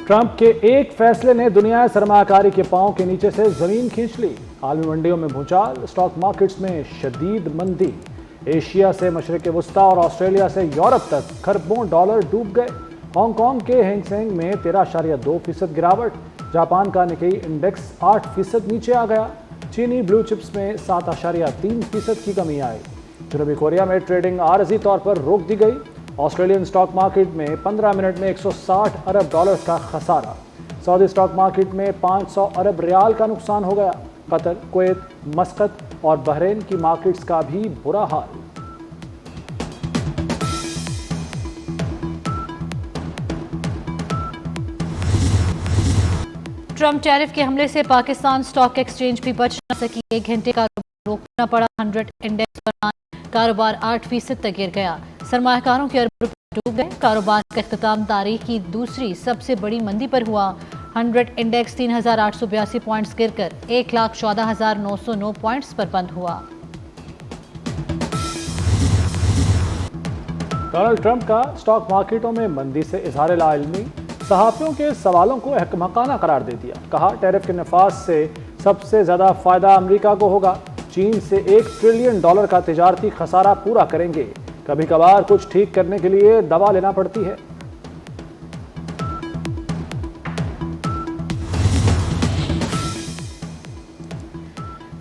Trump के एक फैसले ने दुनिया सरमायाकारी के पांव के नीचे से जमीन खींच ली। आलमी मंडियों में भूचाल, स्टॉक मार्केट्स में शदीद मंदी। एशिया से मशरिक वस्ता और ऑस्ट्रेलिया से यूरोप तक खरबों डॉलर डूब गए। हांगकांग के हैंगसेंग में 13.2% गिरावट। जापान का निकेई इंडेक्स 8% नीचे आ गया। चीनी ब्लू चिप्स में 7.3% की कमी आई। जनूबी कोरिया में ट्रेडिंग आरजी तौर पर रोक दी गई। ऑस्ट्रेलियन स्टॉक मार्केट में 15 मिनट में 160 अरब डॉलर्स का खसारा। सऊदी स्टॉक मार्केट में 500 अरब रियाल का नुकसान हो गया। कतर, कुवैत, मस्कत और बहरीन की मार्केट्स का भी बुरा हाल। ट्रंप टैरिफ के हमले से पाकिस्तान स्टॉक एक्सचेंज भी बच न सकी। 1 घंटे का रोकना पड़ा। 100 इंडेक्स दौरान कारोबार 8% तक गिर गया। सरमायाकारों के अरब रुपए डूब गए। कारोबार का इख्तिताम तारीख की दूसरी सबसे बड़ी मंदी पर हुआ। 100 इंडेक्स 3,882 पॉइंट्स गिरकर 1,14,909 पॉइंट्स पर बंद हुआ। डोनाल्ड ट्रंप का स्टॉक मार्केटों में मंदी से इजहार लाइल्मी। सहाफियों के सवालों को अहमकाना करार दे दिया। कहा, टैरिफ के नफाज से सबसे ज्यादा फायदा अमेरिका को होगा। चीन से $1 ट्रिलियन का तिजारती खसारा पूरा करेंगे। कभी कभार कुछ ठीक करने के लिए दवा लेना पड़ती है।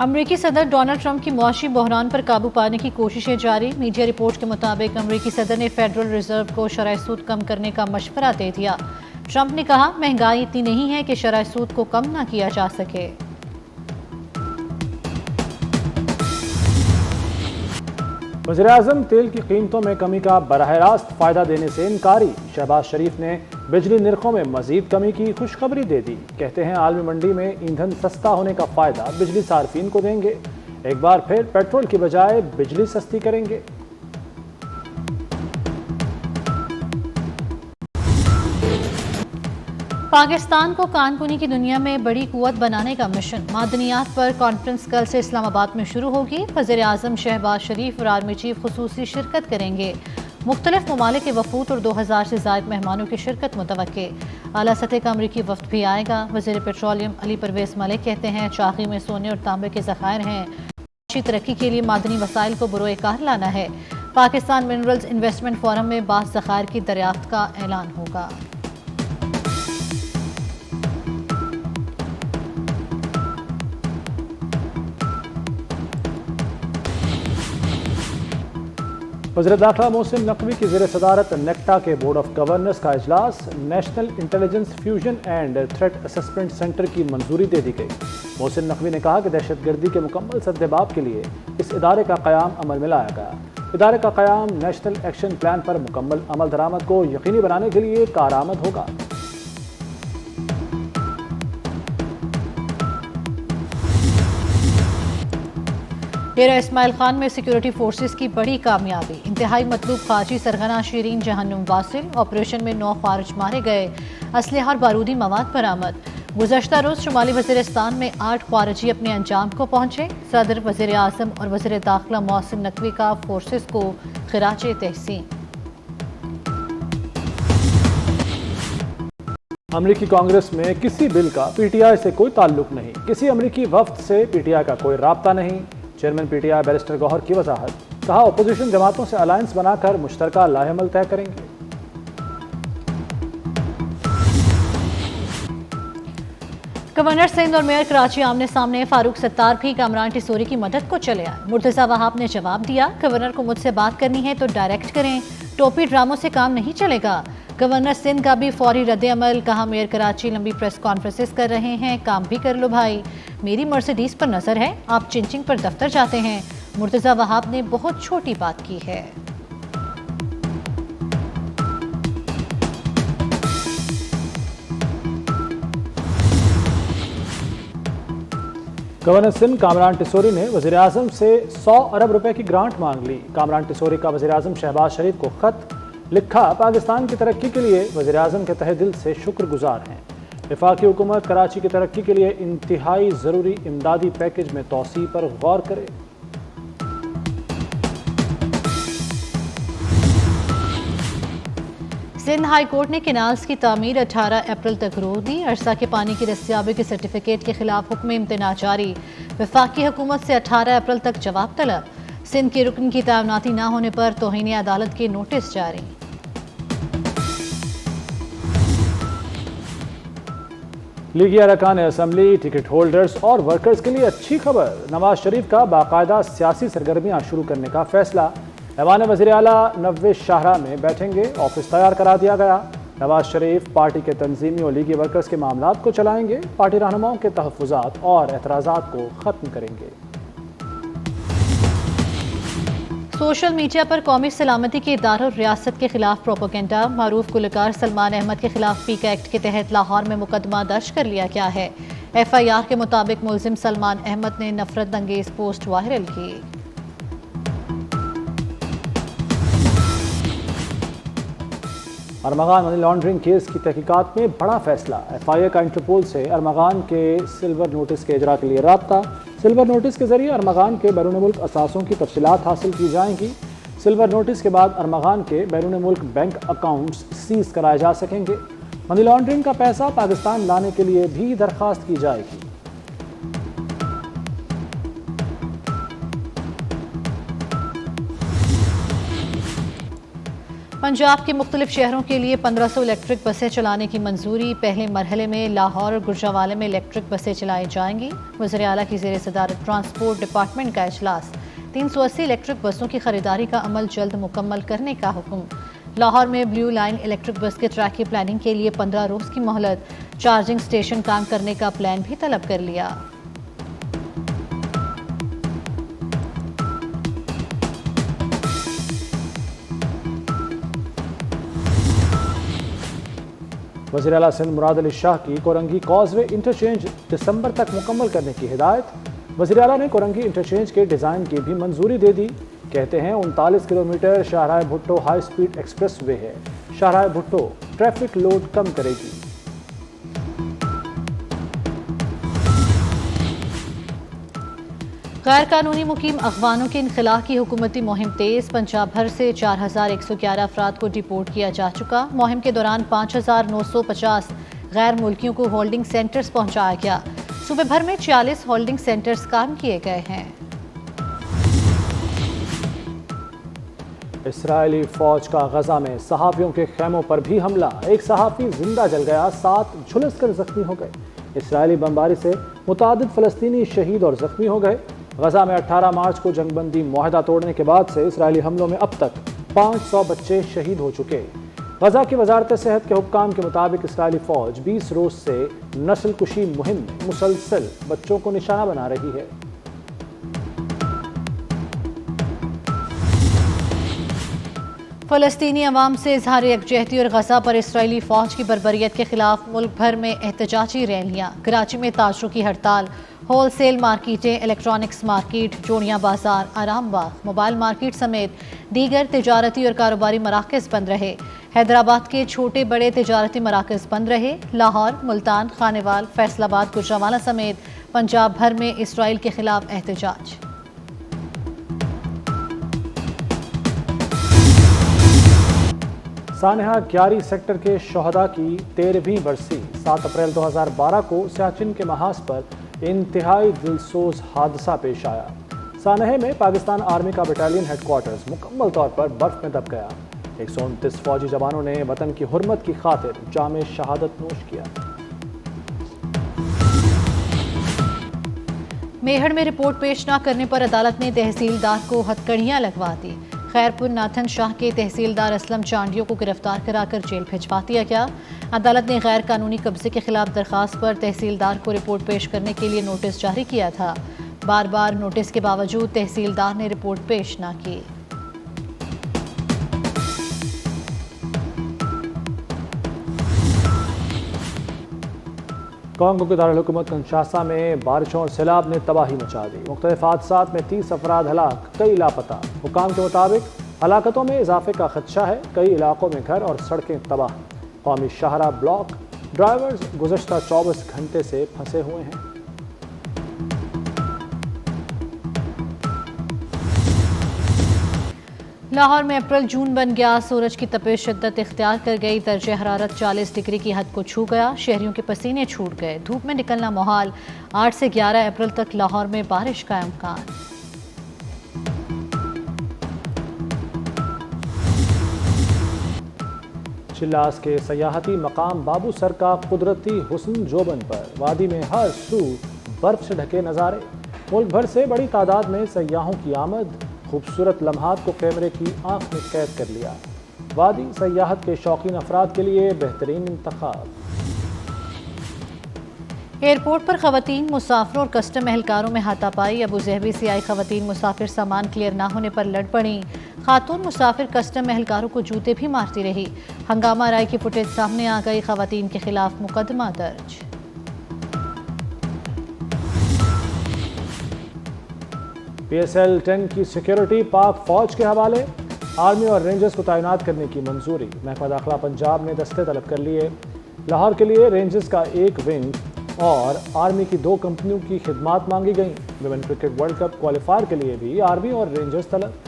अमरीकी सदर डोनाल्ड ट्रंप की मुआशी बहरान पर काबू पाने की कोशिशें जारी। मीडिया रिपोर्ट के मुताबिक अमरीकी सदर ने फेडरल रिजर्व को शरह सूद कम करने का मशवरा दे दिया। ट्रंप ने कहा, महंगाई इतनी नहीं है कि शरह सूद को कम ना किया जा सके। वज़ीर-ए-आज़म तेल की कीमतों में कमी का बराह रास्त फायदा देने से इनकारी। शहबाज शरीफ ने बिजली निर्खों में मजीद कमी की खुशखबरी दे दी। कहते हैं, आलमी मंडी में ईंधन सस्ता होने का फायदा बिजली सार्फिन को देंगे। एक बार फिर पेट्रोल की बजाय बिजली सस्ती करेंगे। पाकिस्तान को कानकुनी की दुनिया में बड़ी कुव्वत बनाने का मिशन। मादनियात पर कॉन्फ्रेंस कल से इस्लामाबाद में शुरू होगी। वज़ीर-ए-आज़म शहबाज शरीफ और आर्मी चीफ खुसूसी शिरकत करेंगे। मुख्तलिफ ममालिक के वफूद और 2000 से ज़ायद मेहमानों की शिरकत मुतवक्के। आला सतह का अमरीकी वफ्द भी आएगा। वज़ीर पेट्रोलियम अली परवेज मलिक कहते हैं, चाकी में सोने और तांबे के ज़खायर हैं। अच्छी तरक्की के लिए मादनी वसाइल को बरोए कार लाना है। पाकिस्तान मिनरल्स इन्वेस्टमेंट फोरम में बास ज़खायर की दरियाफ्त का ऐलान होगा। वज़ीर दाखिला मोहसिन नकवी की ज़ेर सदारत नेक्टा के बोर्ड ऑफ गवर्नर्स का इजलास। National intelligence fusion and threat assessment centre की मंजूरी दे दी गई। मोहसिन नकवी ने कहा कि दहशतगर्दी के मुकम्मल सद्देबाब के लिए इस इदारे का क़याम अमल में लाया गया। इदारे का क़याम नेशनल एक्शन प्लान पर मुकम्मल अमल दरामद को यकीनी बनाने के लिए कारआमद होगा। डेरा इस्माइल खान में सिक्योरिटी फोर्सेस की बड़ी कामयाबी। इंतहाई मतलूब खारजी सरगना शीरीन जहन्नुम वासिल। ऑपरेशन में 9 खारिज मारे गए। असलहा और बारूदी मवाद बरामद। गुज़श्ता रोज शुमाली वज़ीरिस्तान में 8 खारिजी अपने अंजाम को पहुंचे। सदर, वज़ीर-ए-आज़म और वज़ीर दाखिला मोहसिन नकवी का फोर्सेस को खिराज तहसीन। अमरीकी कांग्रेस में किसी बिल का पीटीआई से कोई ताल्लुक नहीं। किसी अमरीकी वफ्द से पीटीआई का कोई राब्ता नहीं। चेयरमैन पीटीआई बैरिस्टर गौहर की वजाहत। कहा, अपोजिशन जमातों से अलायंस बनाकर मुश्तरका लाहेमल तय करेंगे। गवर्नर सिंध और मेयर कराची आमने सामने। फारूक सत्तार भी कामरान टिसोरी की मदद को चले आए। मुर्तज़ा वहाब ने जवाब दिया, गवर्नर को मुझसे बात करनी है तो डायरेक्ट करें, टोपी ड्रामों से काम नहीं चलेगा। गवर्नर सिंध का भी फौरी रद्द-ए-अमल। कहा, मेयर कराची लंबी प्रेस कॉन्फ्रेंसेस कर रहे हैं, काम भी कर लो भाई। मेरी मर्सिडीज पर नजर है, आप चिंचिंग पर दफ्तर जाते हैं। मुर्तज़ा वहाब ने बहुत छोटी बात की है। गवर्नर सिंध कामरान टिसोरी ने वज़ीर-ए-आज़म से 100 अरब रुपए की ग्रांट मांग ली। कामरान टिसोरी का वज़ीर-ए-आज़म शहबाज शरीफ को खत लिखा। पाकिस्तान की तरक्की के लिए वज़ीर-ए-आज़म के तहे दिल से शुक्रगुजार हैं। वफाकी हुकूमत कराची की तरक्की के लिए इंतहाई ज़रूरी इमदादी पैकेज में तौसी पर गौर करे। सिंध हाई कोर्ट ने केनाल्स की तामीर 18 अप्रैल तक रोक दी। अरसा के पानी की दस्तियाबी के सर्टिफिकेट के खिलाफ हुक्म इम्तना जारी। वफाकी हुकूमत से 18 अप्रैल तक जवाब तलब। सिंध के रुकन की तैनाती न होने पर तौहीन अदालत के नोटिस जारी। लीगी अरकान असम्बली, टिकट होल्डर्स और वर्कर्स के लिए अच्छी खबर। नवाज शरीफ का बाकायदा सियासी सरगर्मियां शुरू करने का फैसला। ऐवान वज़ीर आला 90 शाहरा में बैठेंगे, ऑफिस तैयार करा दिया गया। नवाज शरीफ पार्टी के तंजीमी और लीगी वर्कर्स के मामलात को चलाएंगे, पार्टी रहनुमाओं के तहफ़्फ़ुज़ात और एतराज़ात को ख़त्म करेंगे। सोशल मीडिया पर कौमी सलामती के इदारों और रियासत के खिलाफ प्रोपोगेंडा। मारूफ गुलकार सलमान अहमद के खिलाफ पीक एक्ट के तहत लाहौर में मुकदमा दर्ज कर लिया गया है। FIR के मुताबिक मुलजिम सलमान अहमद ने नफरत अंगेज पोस्ट वायरल की। अरमगान मनी लॉन्ड्रिंग केस की तहकीकात में बड़ा फैसला। FIA का इंटरपोल से अरमगान के सिल्वर नोटिस के इजरा के लिए राब्ता। सिल्वर नोटिस के जरिए अरमगान के बैरून मुल्क असासों की तफसीलात हासिल की जाएंगी। सिल्वर नोटिस के बाद अरमगान के बैरून मुल्क बैंक अकाउंट्स सीज कराए जा सकेंगे। मनी लॉन्ड्रिंग का पैसा पाकिस्तान लाने के लिए भी दरख्वास्त की जाएगी। पंजाब के मुख्तलिफ शहरों के लिए 1500 इलेक्ट्रिक बसें चलाने की मंजूरी। पहले मरहले में लाहौर और गुजरांवाले में इलेक्ट्रिक बसें चलाई जाएंगी। वज़ीर आला की ज़ेर सदारत ट्रांसपोर्ट डिपार्टमेंट का इजलास। 380 इलेक्ट्रिक बसों की खरीदारी का अमल जल्द मुकम्मल करने का हुक्म। लाहौर में ब्लू लाइन इलेक्ट्रिक बस के ट्रैक की प्लानिंग के लिए 15 रोज़ की मोहलत। चार्जिंग स्टेशन काम करने का प्लान भी तलब कर लिया। वज़ीर आला सिंध मुराद अली शाह की कोरंगी कॉजवे इंटरचेंज दिसंबर तक मुकम्मल करने की हिदायत। वज़ीर आला ने कोरंगी इंटरचेंज के डिज़ाइन की भी मंजूरी दे दी। कहते हैं 39 किलोमीटर शाहराह Bhutto high speed expressway है। शाहराह भुट्टो ट्रैफिक लोड कम करेगी। गैर कानूनी मुकीम अगवानों के इनखला की हुकूमती मुहिम तेज। पंजाब भर से 4111 अफराद को डिपोर्ट किया जा चुका। मुहिम के दौरान 5950 गैर मुल्कियों को होल्डिंग सेंटर्स पहुंचाया गया। सूबे भर में 46 होल्डिंग सेंटर्स काम किए गए हैं। इसराइली फौज का गजा में सहाफ़ियों के खेमों पर भी हमला। एक सहाफ़ी जिंदा जल गया, 7 झुलसकर जख्मी हो गए। इसराइली बमबारी से मुतादिद फ़लस्तीनी शहीद और जख्मी हो गए। गजा में 18 मार्च को जंगबंदी मुआहदा तोड़ने के बाद से इसराइली हमलों में अब तक 500 बच्चे शहीद हो चुके। गजा की वजारत सेहत के हुक्काम के मुताबिक इसराइली फ़ौज 20 रोज़ से नस्ल कुशी मुहिम में मुसलसल बच्चों को निशाना बना रही है। फ़लस्तीनी अवाम से इजहार यकजहती और गजा पर इसराइली फ़ौज की बर्बरियत के खिलाफ मुल्क भर में एहतजाजी रैलियाँ। कराची में ताजरों की हड़ताल। होल सेल मार्केटें, इलेक्ट्रॉनिक्स मार्केट, जोड़ियाँ बाजार, आराम बाग, मोबाइल मार्केट समेत दीगर तिजारती और कारोबारी मराकज़ बंद रहे। हैदराबाद के छोटे बड़े तिजारती मराकज़ बंद रहे। लाहौर, मुल्तान, खानेवाल, फैसलाबाद, गुजरांवाला समेत पंजाब भर में इसराइल के खिलाफ एहतजाज। सानहा क्यारी सेक्टर के शोहदा की 13वीं बरसी। 7 अप्रैल 2012 को सियाचिन के महाज पर इंतहाई दिलसोज हादसा पेश आया। सानहे में पाकिस्तान आर्मी का बटालियन हेडक्वार्टर्स मुकम्मल तौर पर बर्फ में दब गया। 129 फौजी जवानों ने वतन की हुर्मत की खातिर जामे शहादत नोश किया। मेहड़ में रिपोर्ट पेश न करने पर अदालत ने तहसीलदार को हथकड़ियां लगवा दी। खैरपुर नाथन शाह के तहसीलदार असलम चांडियों को गिरफ्तार कराकर जेल भिजवा दिया गया। अदालत ने गैर कानूनी कब्जे के खिलाफ दरखास्त पर तहसीलदार को रिपोर्ट पेश करने के लिए नोटिस जारी किया था। बार बार नोटिस के बावजूद तहसीलदार ने रिपोर्ट पेश न की। कांगो के दारुल-हुकूमत कंशासा में बारिशों और सैलाब ने तबाही मचा दी। मुख्तलिफ हादसात में 30 अफराद हलाक, कई लापता। हुकाम के मुताबिक हलाकतों में इजाफे का खदशा है। कई इलाकों में घर और सड़कें तबाह। कौमी शाहरा ब्लॉक ड्राइवर्स गुज़श्ता 24 घंटे से फंसे हुए हैं। لاہور میں اپریل جون بن گیا، سورج کی تپش شدت اختیار کر گئی، درجہ حرارت 40 ڈگری کی حد کو چھو گیا، شہریوں کے پسینے چھوٹ گئے، دھوپ میں نکلنا محال۔ 8 سے 11 اپریل تک لاہور میں بارش کا امکان۔ چلاس کے سیاحتی مقام بابو سر کا قدرتی حسن جوبن پر وادی میں ہر سو برف سے ڈھکے نظارے، ملک بھر سے بڑی تعداد میں سیاحوں کی آمد، خوبصورت لمحات کو کیمرے کی آنکھ میں قید کر لیا۔ وادی سیاحت کے شوقین افراد کے لیے بہترین انتخاب۔ ایئرپورٹ پر خواتین مسافروں اور کسٹم اہلکاروں میں ہاتھا پائی، ابوظہبی سے آئی خواتین مسافر سامان کلیئر نہ ہونے پر لڑ پڑیں، خاتون مسافر کسٹم اہلکاروں کو جوتے بھی مارتی رہی، ہنگامہ رائے کی فوٹیج سامنے آ گئی، خواتین کے خلاف مقدمہ درج۔ پی ایس ایل 10 کی سیکیورٹی پاک فوج کے حوالے، آرمی اور رینجرز کو تعینات کرنے کی منظوری، محکمہ داخلہ پنجاب نے دستے طلب کر لیے، لاہور کے لیے رینجرز کا ایک ونگ اور آرمی کی 2 کمپنیوں کی خدمات مانگی گئیں، women cricket world cup qualifier کے لیے بھی آرمی اور رینجرز طلب۔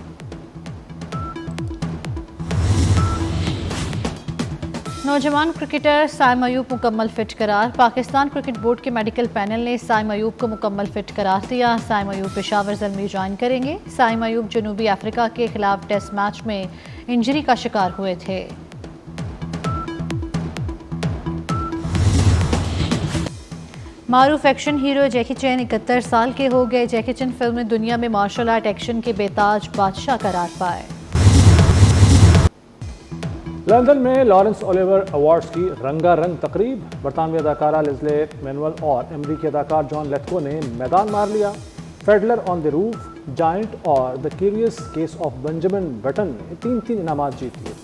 نوجوان کرکٹر سائم ایوب مکمل فٹ قرار، پاکستان کرکٹ بورڈ کے میڈیکل پینل نے سائم ایوب کو مکمل فٹ قرار دیا، سائم ایوب پشاور زلمی جوائن کریں گے۔ سائم ایوب جنوبی افریقہ کے خلاف ٹیسٹ میچ میں انجری کا شکار ہوئے تھے۔ معروف ایکشن ہیرو جیکی چین 71 سال کے ہو گئے، جیکی چین فلم نے دنیا میں مارشل آرٹ ایکشن کے بے تاج بادشاہ قرار پائے۔ لندن میں لارنس اولیور ایوارڈز کی رنگا رنگ تقریب، برطانوی اداکارہ لیزلے مینول اور امریکی اداکار جان لیتھکو نے میدان مار لیا، فیڈلر آن دی روف، جائنٹ اور the curious case of Benjamin Button نے 3 انعامات جیت لیے۔